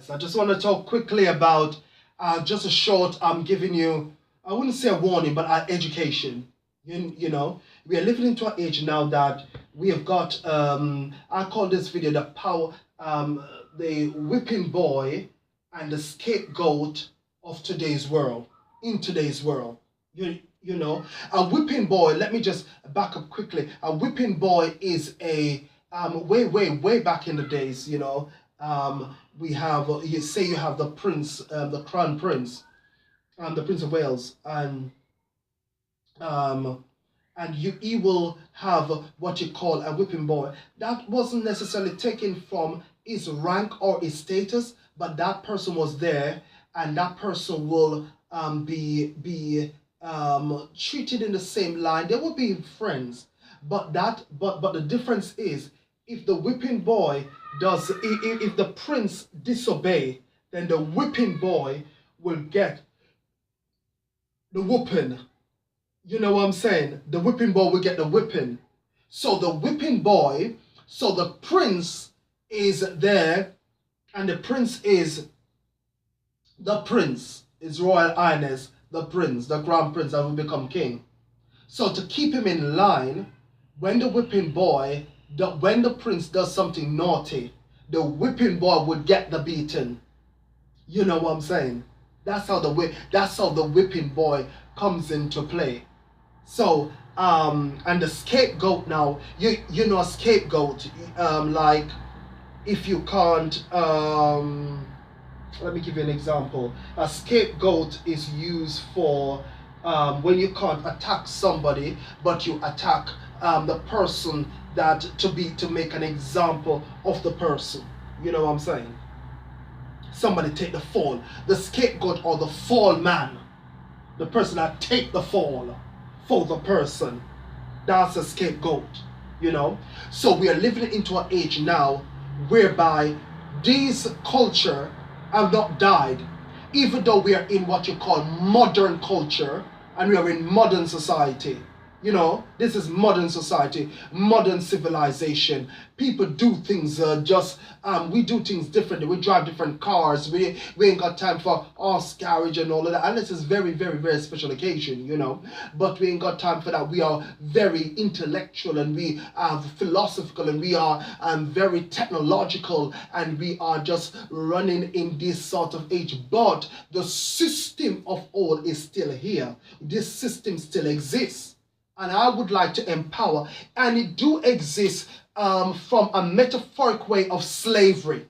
So I just want to talk quickly about just a short, I'm giving you, I wouldn't say a warning, but education. You know, we are living into an age now that we have got, I call this video the whipping boy and the scapegoat of today's world, in today's world. You know, a whipping boy, let me just back up quickly. A whipping boy is a, way back in the days, we have, you say you have the prince, the crown prince, the Prince of Wales, um, and he will have what you call a whipping boy. That wasn't necessarily taken from his rank or his status, but that person was there, and that person will be treated in the same line. They will be friends, but the difference is, if the whipping boy does, if the prince disobey, then the whipping boy will get the whooping. You know what I'm saying? The whipping boy will get the whipping. So the whipping boy, so the prince is there, and the prince is His Royal Highness, the prince, the crown prince that will become king. So to keep him in line, when the whipping boy, when the prince does something naughty, the whipping boy would get the beating. You know what I'm saying? That's how the whipping boy comes into play. So, and the scapegoat now, you know a scapegoat, like, if you can't, let me give you an example. A scapegoat is used for when you can't attack somebody, but you attack the person to make an example of the person. You know what I'm saying? Somebody take the fall. The scapegoat, or the fall man, the person that take the fall for the person, that's a scapegoat. So we are living into an age now whereby these culture have not died, even though we are in what you call modern culture, and we are in modern society. This is modern society, modern civilization. People do things we do things differently. We drive different cars. We ain't got time for horse carriage and all of that. And this is very, very, very special occasion, But we ain't got time for that. We are very intellectual, and we are philosophical, and we are very technological, and we are just running in this sort of age. But the system of all is still here. This system still exists. And I would like to empower, and it do exist from a metaphoric way of slavery.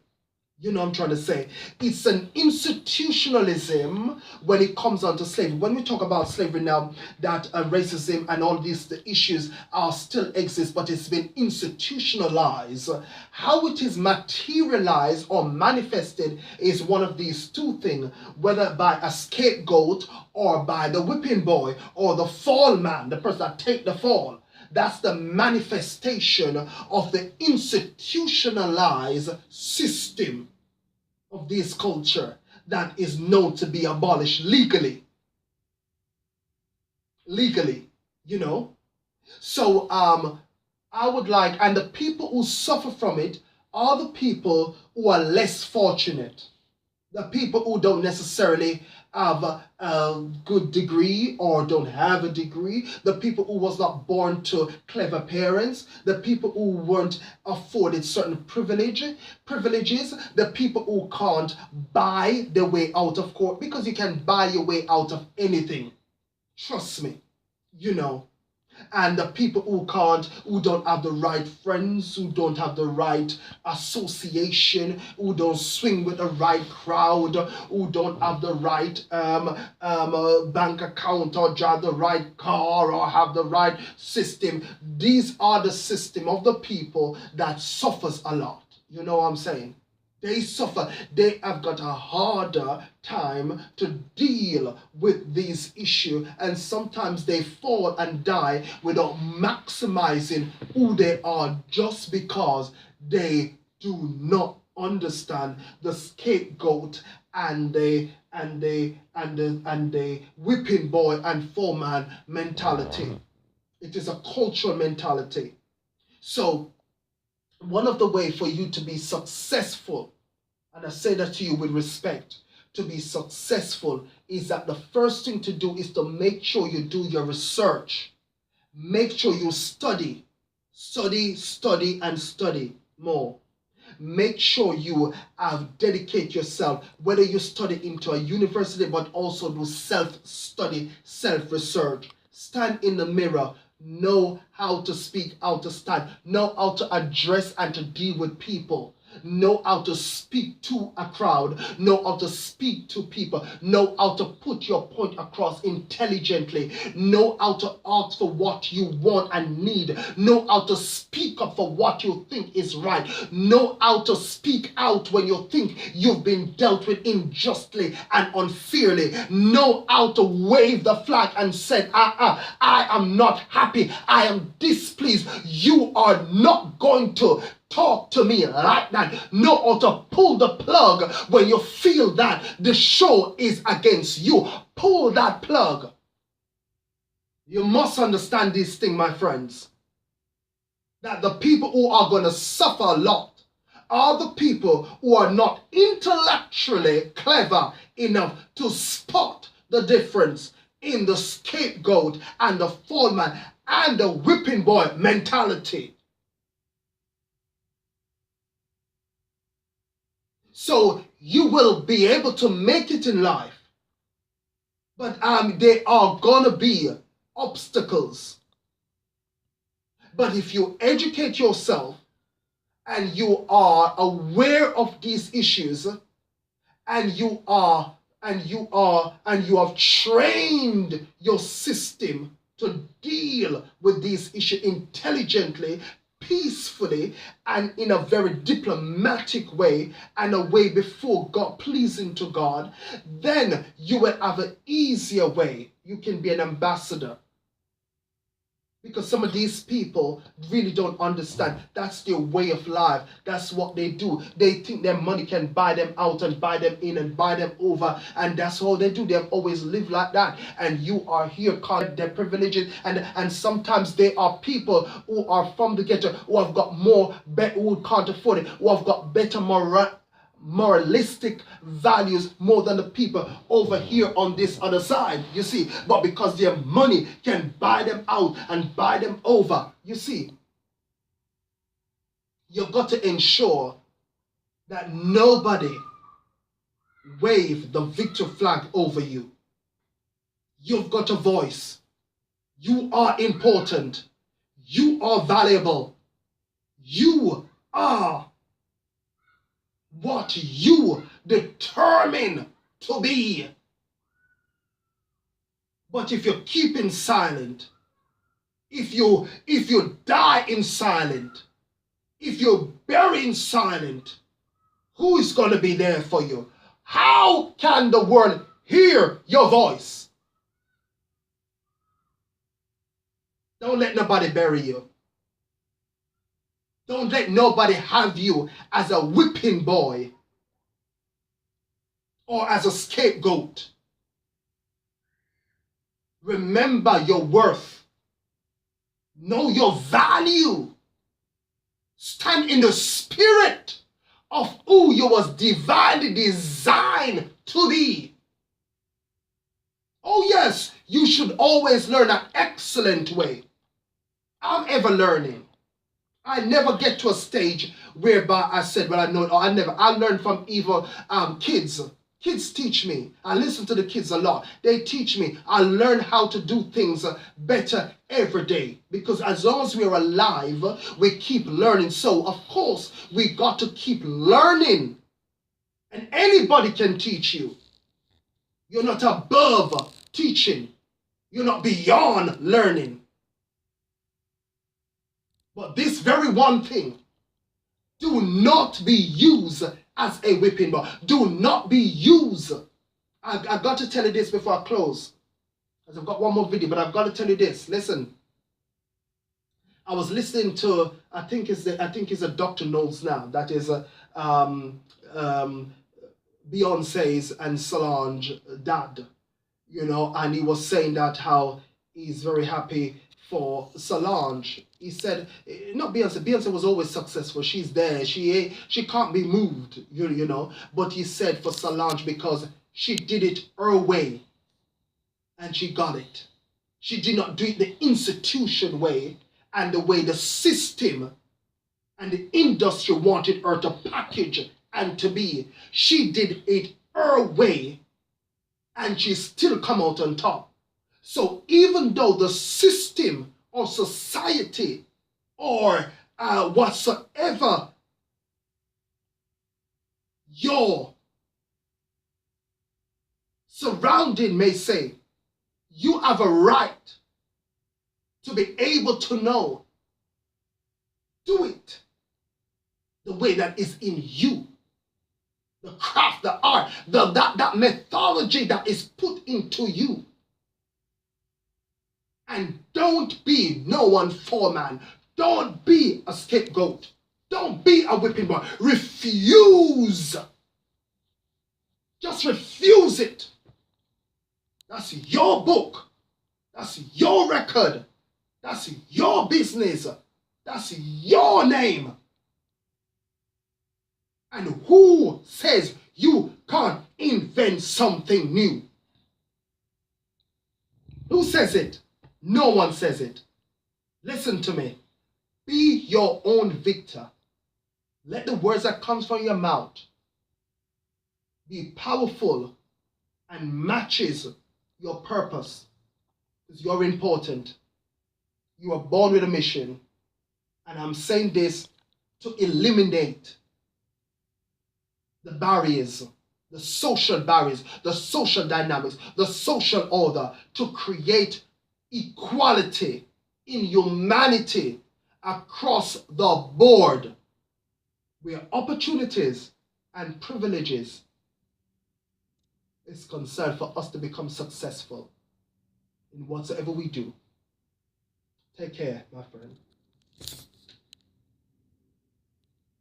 You know what I'm trying to say? It's an institutionalism when it comes down to slavery. When we talk about slavery now, that racism and all these the issues are still exist, but it's been institutionalized. How it is materialized or manifested is one of these two things, whether by a scapegoat or by the whipping boy or the fall man, the person that take the fall. That's the manifestation of the institutionalized system of this culture that is known to be abolished legally. Legally, So I would like, and the people who suffer from it are the people who are less fortunate. The people who don't necessarily have a good degree or don't have a degree, the people who was not born to clever parents, the people who weren't afforded certain privileges, the people who can't buy their way out of court, because you can buy your way out of anything. Trust me, And the people who don't have the right friends, who don't have the right association, who don't swing with the right crowd, who don't have the right bank account, or drive the right car, or have the right system. These are the system of the people that suffers a lot. You know what I'm saying? They suffer. They have got a harder time to deal with these issues, and sometimes they fall and die without maximizing who they are, just because they do not understand the scapegoat and the whipping boy and foreman mentality. It is a cultural mentality. So one of the ways for you to be successful, and I say that to you with respect, to be successful is that the first thing to do is to make sure you do your research. Make sure you study, study, and study more. Make sure you dedicate yourself, whether you study into a university, but also do self-study, self-research. Stand in the mirror. Know how to speak, how to stand. Know how to address and to deal with people. Know how to speak to a crowd. Know how to speak to people. Know how to put your point across intelligently. Know how to ask for what you want and need. Know how to speak up for what you think is right. Know how to speak out when you think you've been dealt with unjustly and unfairly. Know how to wave the flag and say, I am not happy. I am displeased. You are not going to talk to me like that. Know how to pull the plug when you feel that the show is against you. Pull that plug. You must understand this thing, my friends, that the people who are going to suffer a lot are the people who are not intellectually clever enough to spot the difference in the scapegoat and the fall man and the whipping boy mentality. So you will be able to make it in life, but there are gonna be obstacles. But if you educate yourself and you are aware of these issues, and you have trained your system to deal with these issues intelligently, peacefully, and in a very diplomatic way, and a way before God, pleasing to God, then you will have an easier way. You can be an ambassador. Because some of these people really don't understand. That's their way of life. That's what they do. They think their money can buy them out and buy them in and buy them over. And that's all they do. They've always lived like that. And you are here calling their privileges. And sometimes they are people who are from the ghetto, who have got more, who can't afford it, who have got better moralistic values more than the people over here on this other side, you see. But because their money can buy them out and buy them over, you see, you've got to ensure that nobody wave the victor flag over you. You've got a voice. You are important. You are valuable. You are what you determine to be. But if you're keeping silent, if you die in silent, if you're burying silent, who is going to be there for you? How can the world hear your voice? Don't let nobody bury you. Don't let nobody have you as a whipping boy or as a scapegoat. Remember your worth. Know your value. Stand in the spirit of who you was divinely designed to be. Oh yes, you should always learn an excellent way. I'm ever learning. I never get to a stage whereby I said, well, I know it, or I never. I learn from even kids. Kids teach me. I listen to the kids a lot. They teach me. I learn how to do things better every day. Because as long as we're alive, we keep learning. So, of course, we got to keep learning. And anybody can teach you. You're not above teaching. You're not beyond learning. But this very one thing, do not be used as a whipping boy. Do not be used. I got to tell you this before I close. As I've got one more video, but I've got to tell you this. Listen. I was listening to, I think it's a Dr. Knowles now. That is Beyonce's and Solange dad. You know, and he was saying that how he's very happy for Solange. He said, not Beyonce. Beyonce was always successful. She's there. She can't be moved, you know. But he said for Solange because she did it her way and she got it. She did not do it the institution way and the way the system and the industry wanted her to package and to be. She did it her way and she still come out on top. So even though the system or society or whatsoever your surrounding may say, you have a right to be able to know. Do it the way that is in you. The craft, the art, that methodology that is put into you. And don't be no one foreman. Don't be a scapegoat. Don't be a whipping boy. Refuse. Just refuse it. That's your book. That's your record. That's your business. That's your name. And who says you can't invent something new? Who says it? No one says it. Listen to me. Be your own victor. Let the words that come from your mouth be powerful and matches your purpose. Because you're important. You are born with a mission. And I'm saying this to eliminate the barriers, the social dynamics, the social order, to create equality in humanity across the board, where opportunities and privileges is concerned for us to become successful in whatsoever we do. Take care, my friend.